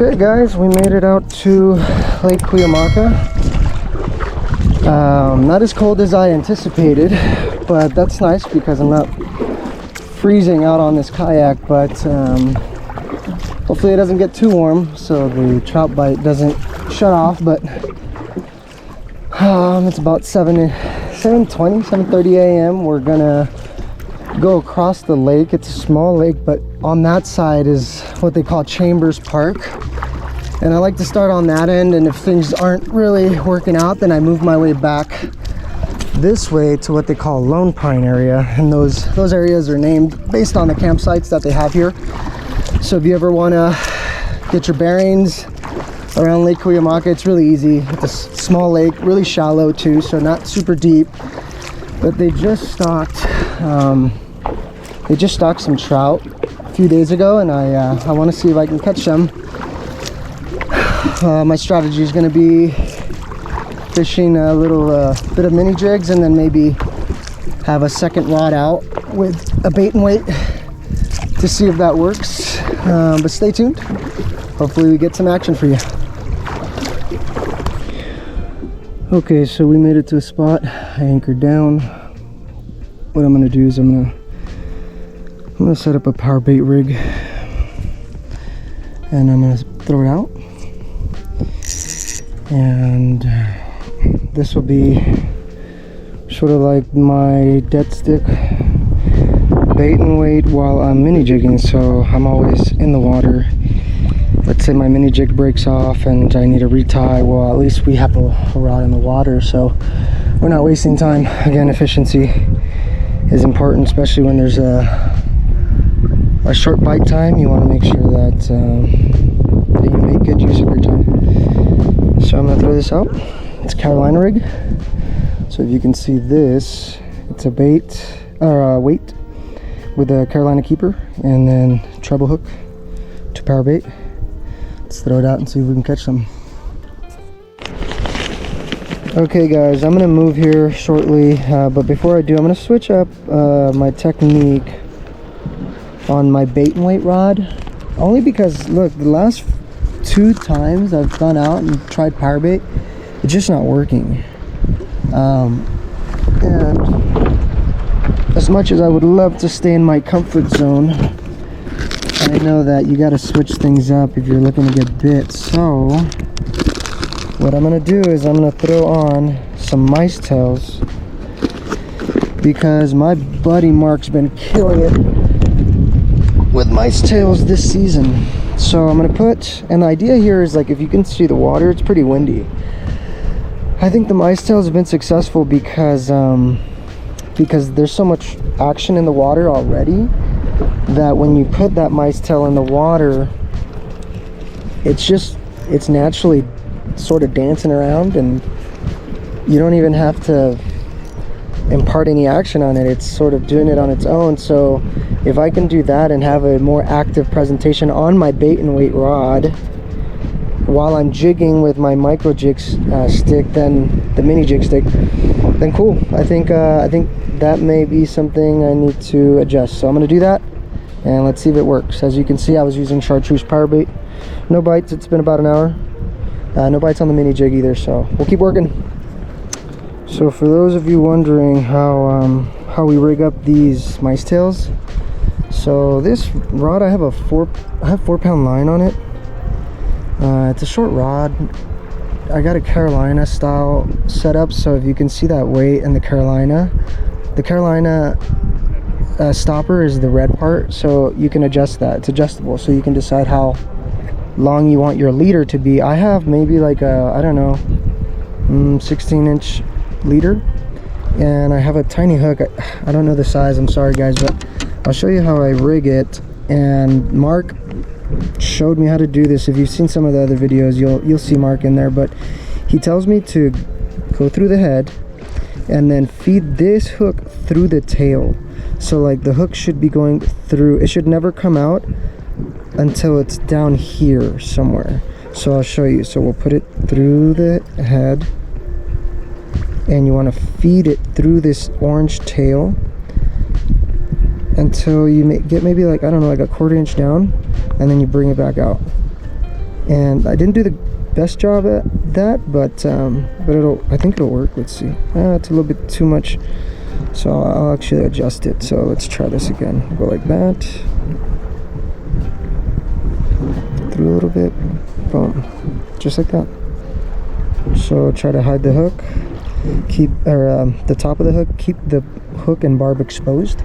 Alright guys, we made it out to Lake Cuyamaca. Not as cold as I anticipated, but that's nice because I'm not freezing out on this kayak, but hopefully it doesn't get too warm so the trout bite doesn't shut off. But it's about 7:30 a.m. We're gonna go across the lake. It's a small lake, but on that side is what they call Chambers Park, and I like to start on that end, and if things aren't really working out, then I move my way back this way to what they call Lone Pine area, and those areas are named based on the campsites that they have here. So if you ever want to get your bearings around Lake Cuyamaca, it's really easy. It's a small lake, really shallow too, so not super deep, but they just stocked some trout a few days ago, and I want to see if I can catch them. My strategy is going to be fishing a little bit of mini jigs, and then maybe have a second rod out with a bait and weight to see if that works. But stay tuned. Hopefully we get some action for you. Okay, so we made it to a spot. I anchored down. What I'm going to do is I'm gonna set up a power bait rig, and I'm gonna throw it out, and this will be sort of like my dead stick bait and weight while I'm mini jigging. So I'm always in the water. Let's say my mini jig breaks off and I need to retie, well, at least we have a rod in the water, so we're not wasting time. Again, efficiency is important, especially when there's a short bite time. You want to make sure that you make good use of your time. So I'm going to throw this out. It's a Carolina rig. So if you can see this, it's a bait or a weight with a Carolina keeper, and then treble hook to power bait. Let's throw it out and see if we can catch some. Okay guys, I'm going to move here shortly, but before I do, I'm going to switch up my technique on my bait and weight rod, only because look, the last 2 times I've gone out and tried power bait, it's just not working. And as much as I would love to stay in my comfort zone, I know that you got to switch things up if you're looking to get bit. So what I'm going to do is I'm going to throw on some mice tails, because my buddy Mark's been killing it with mice tails this season. So I'm going to put, and the idea here is, like, if you can see the water, it's pretty windy. I think the mice tails have been successful because there's so much action in the water already that when you put that mice tail in the water, it's naturally sort of dancing around, and you don't even have to impart any action on it. It's sort of doing it on its own. So if I can do that and have a more active presentation on my bait and weight rod while I'm jigging with my micro jig stick, then the mini jig stick, then cool. I think that may be something I need to adjust. So I'm going to do that, and let's see if it works. As you can see, I was using chartreuse power bait. No bites. It's been about an hour. No bites on the mini jig either, so we'll keep working. So for those of you wondering how we rig up these mice tails, so this rod, I have 4 pound line on it. It's a short rod. I got a Carolina style setup, so if you can see that weight in the Carolina stopper is the red part, so you can adjust that. It's adjustable, so you can decide how long you want your leader to be. I have maybe like a, I don't know, 16-inch leader, and I have a tiny hook. I don't know the size, I'm sorry guys, but I'll show you how I rig it. And Mark showed me how to do this. If you've seen some of the other videos, you'll see Mark in there, but he tells me to go through the head and then feed this hook through the tail. So like the hook should be going through, it should never come out until it's down here somewhere. So I'll show you. So we'll put it through the head, and you want to feed it through this orange tail until you get maybe like, I don't know, like a 1/4 inch down, and then you bring it back out. and I didn't do the best job at that, but I think it'll work. Let's see. It's a little bit too much, so I'll actually adjust it. So let's try this again. Go like that, through a little bit, boom, just like that. So try to hide the hook, keep the top of the hook, keep the hook and barb exposed,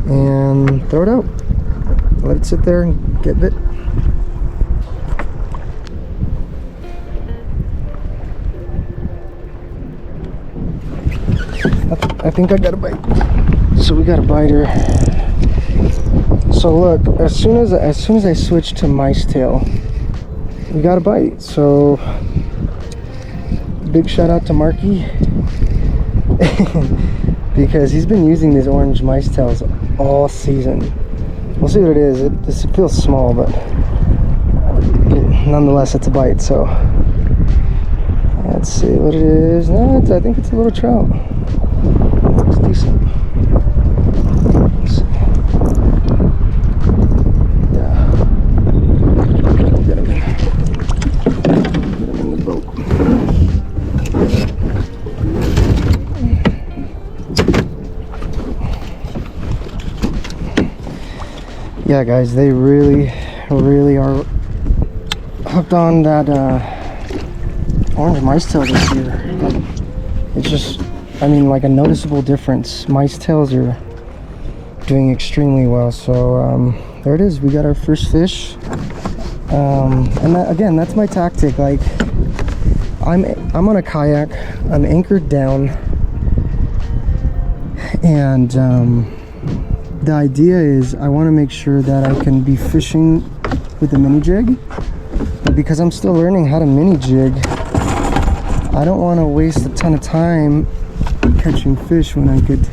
and throw it out. Let it sit there and get bit. I think I got a bite. So we got a biter. So look, as soon as I switched to mice tail, we got a bite. So big shout out to Marky because he's been using these orange mice tails all season. We'll see what it is. It feels small, but nonetheless it's a bite. So let's see what it is. No, I think it's a little trout. It's decent. Let's see. Yeah. Get him in. Get him in the boat. Yeah, guys, they really are hooked on that orange mice tail this year. It's just, I mean, like a noticeable difference. Mice tails are doing extremely well. So there it is. We got our first fish. And that, again, that's my tactic. Like I'm on a kayak. I'm anchored down, and the idea is I want to make sure that I can be fishing with the mini jig. But because I'm still learning how to mini jig, I don't want to waste a ton of time catching fish when I could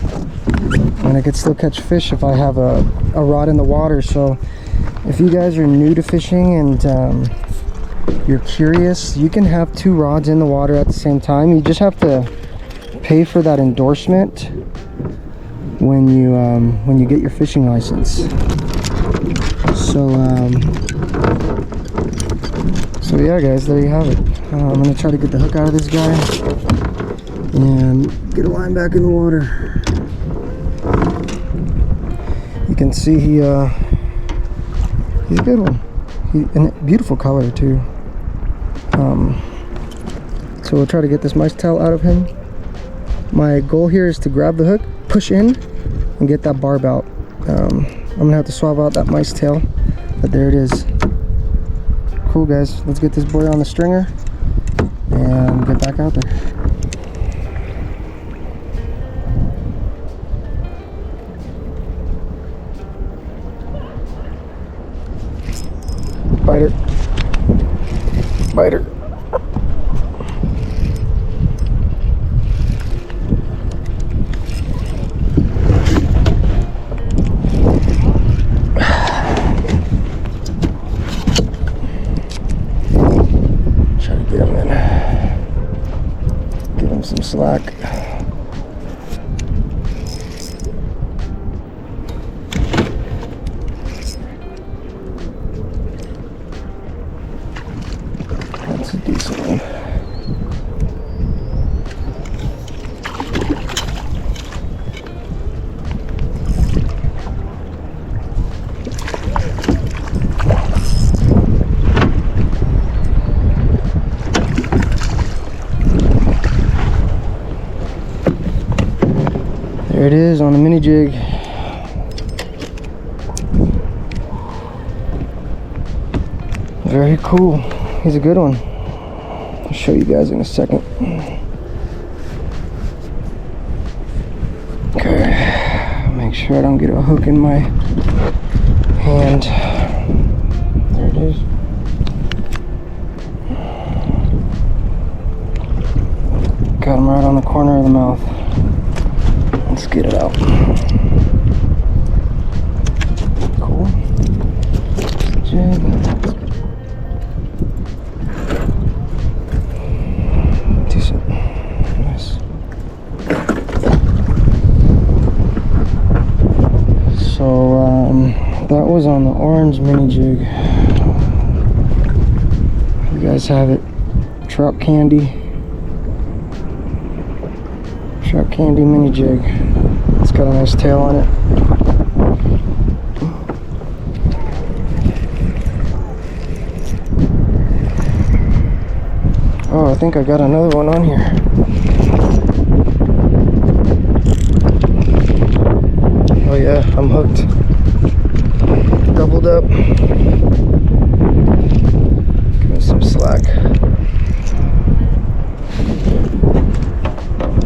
still catch fish if I have a rod in the water. So if you guys are new to fishing and you're curious, you can have 2 rods in the water at the same time. You just have to pay for that endorsement when you get your fishing license. So yeah, guys, there you have it. I'm gonna try to get the hook out of this guy and get a line back in the water. You can see he's a good one. And beautiful color too. So we'll try to get this mice tail out of him. My goal here is to grab the hook, push in, and get that barb out. I'm gonna have to swab out that mice tail, but there it is. Cool, guys. Let's get this boy on the stringer and get back out there. Biter. Biter. Try to get him in. Give him some slack. That's a decent one. There it is on the mini jig. Very cool. He's a good one. I'll show you guys in a second. Okay, make sure I don't get a hook in my hand. There it is. Got him right on the corner of the mouth. Let's get it out. Cool. Jig. Decent. Nice. So that was on the orange mini jig. guys have it. Trout candy. Trout candy mini jig. It's got a nice tail on it. Oh, I think I got another one on here. Oh yeah, I'm hooked. Doubled up. Give me some slack.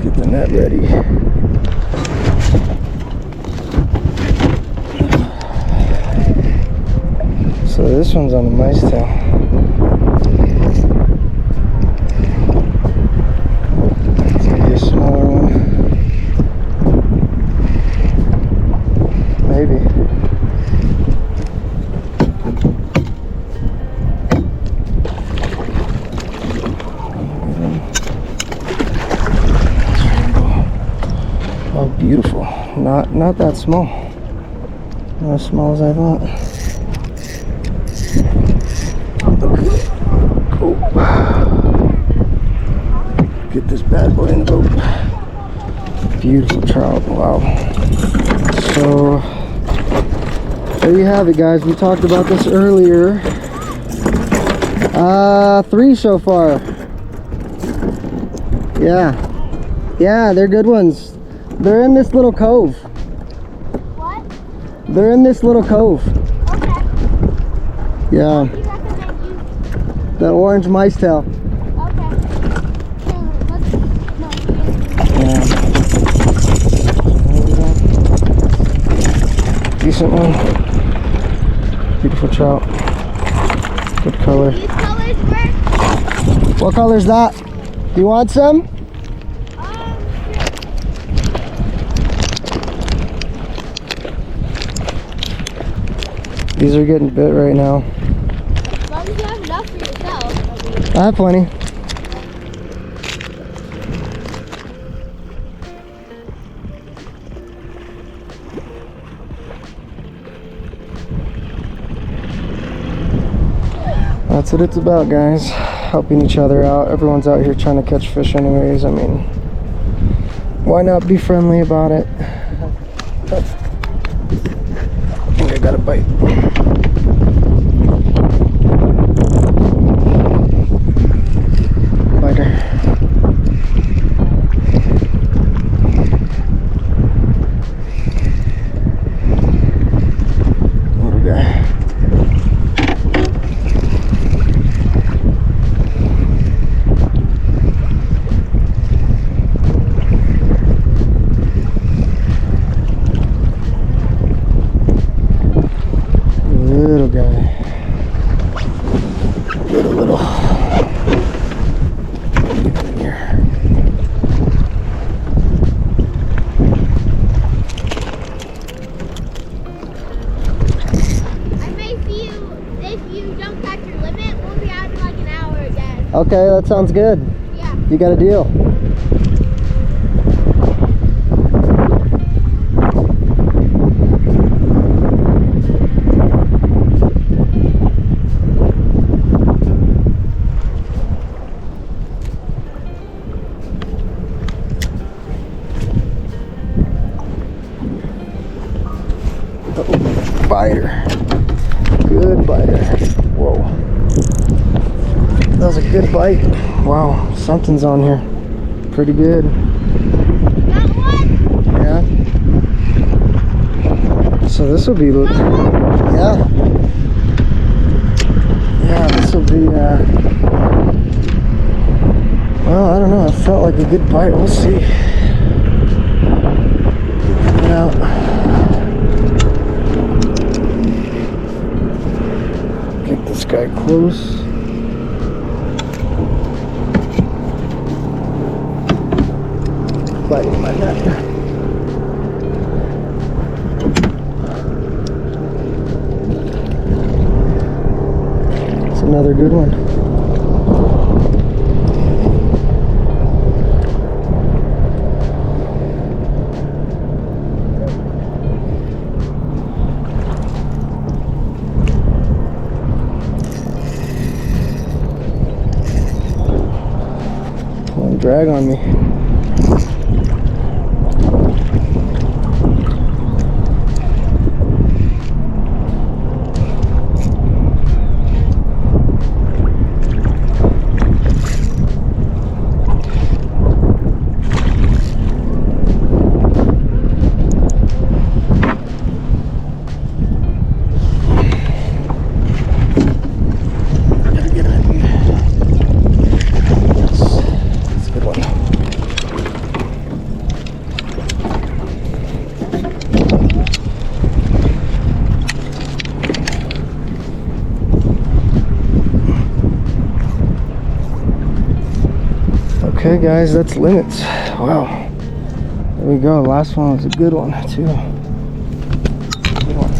Get the net ready. So this one's on the mice tail. Maybe a smaller one. Maybe. Oh, beautiful. Not that small. Not as small as I thought. Cool. Get this bad boy in the boat. Beautiful trout. Wow. So there you have it, guys. We talked about this earlier. 3 so far. Yeah, they're good ones. They're in this little cove. What? They're in this little cove. Okay. Yeah. You recommend you? The orange mice tail. Okay. So let's Yeah. Decent one. Beautiful trout. Good color. These colors work? What color's that? You want some? These are getting bit right now. As long as you have enough for yourself. I have plenty. That's what it's about, guys. Helping each other out. Everyone's out here trying to catch fish anyways. I mean, why not be friendly about it? I think I got a bite. Biter. Little guy. Little guy. Little. Get in here. I may see you if you don't catch your limit. We'll be out in like an hour again. Okay, that sounds good. Yeah. You got a deal. Biter. Good biter. Whoa. That was a good bite. Wow, something's on here. Pretty good. Got one? Yeah. So this will be. Yeah. Yeah, this will be. Well, I don't know. It felt like a good bite. We'll see. Get it out. Get this guy close. Biting my net. It's another good one. drag on me. Okay guys, that's limits. Wow. There we go. Last one was a good one too. Good one.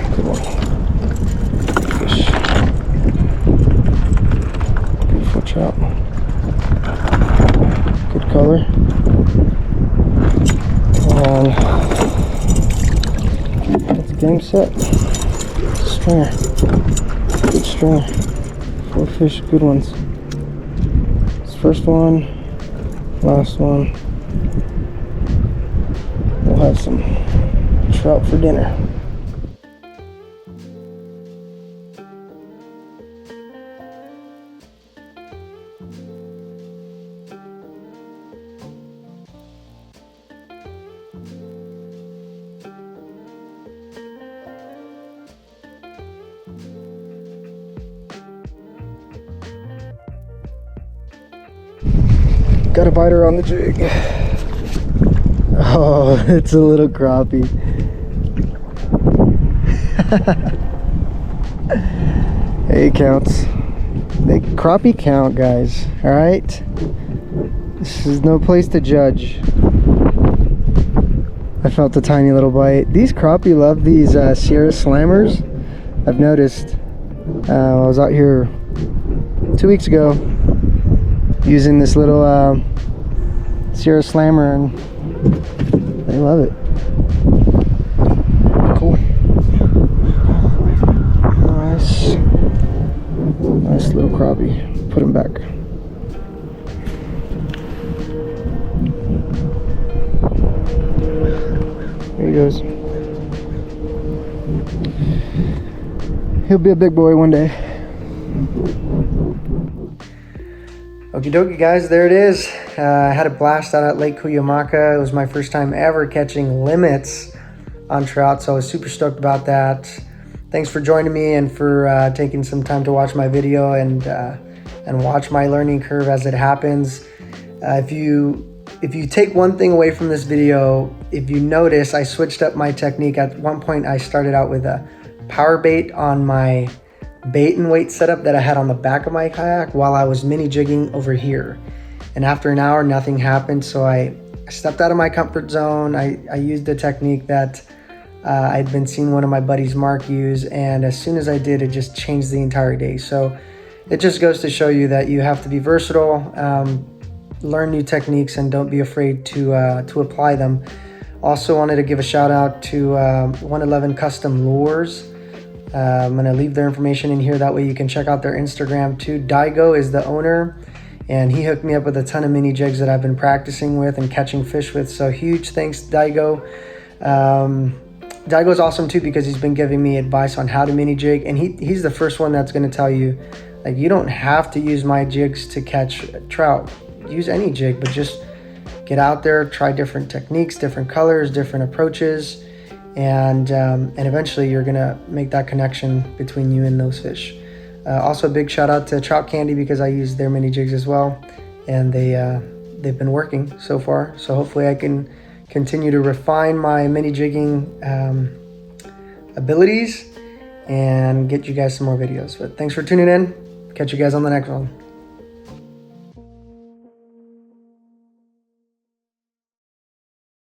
Good one. Fish. Beautiful trout. Good color. And that's game set. Stringer. Good stringer. 4 fish, good ones. This first one, last one. We'll have some trout for dinner. Got a biter on the jig. Oh, it's a little crappie. Hey, it counts. They crappie count, guys. All right. This is no place to judge. I felt a tiny little bite. These crappie love these Sierra Slammers. I've noticed. I was out here 2 weeks ago using this little Sierra Slammer, and they love it. Cool. Nice little crappie. Put him back. There he goes. He'll be a big boy one day. Okie dokie guys, there it is. I had a blast out at Lake Cuyamaca. It was my first time ever catching limits on trout, so I was super stoked about that. Thanks for joining me and for taking some time to watch my video and watch my learning curve as it happens. If you take one thing away from this video, if you notice, I switched up my technique. At one point I started out with a power bait on my bait and weight setup that I had on the back of my kayak while I was mini jigging over here. And after an hour, nothing happened. So I stepped out of my comfort zone. I used a technique that I'd been seeing one of my buddies, Mark, use. And as soon as I did, it just changed the entire day. So it just goes to show you that you have to be versatile, learn new techniques, and don't be afraid to apply them. Also wanted to give a shout out to 111 Custom Lures. I'm going to leave their information in here. That way you can check out their Instagram too. Daigo is the owner, and he hooked me up with a ton of mini jigs that I've been practicing with and catching fish with. So huge thanks, Daigo. Daigo's awesome too because he's been giving me advice on how to mini jig, and he's the first one that's going to tell you, like, you don't have to use my jigs to catch trout. Use any jig, but just get out there, try different techniques, different colors, different approaches, and eventually you're gonna make that connection between you and those fish. Also a big shout out to Trout Candy because I use their mini jigs as well, and they've been working so far. So hopefully I can continue to refine my mini jigging abilities and get you guys some more videos. But thanks for tuning in. Catch you guys on the next one.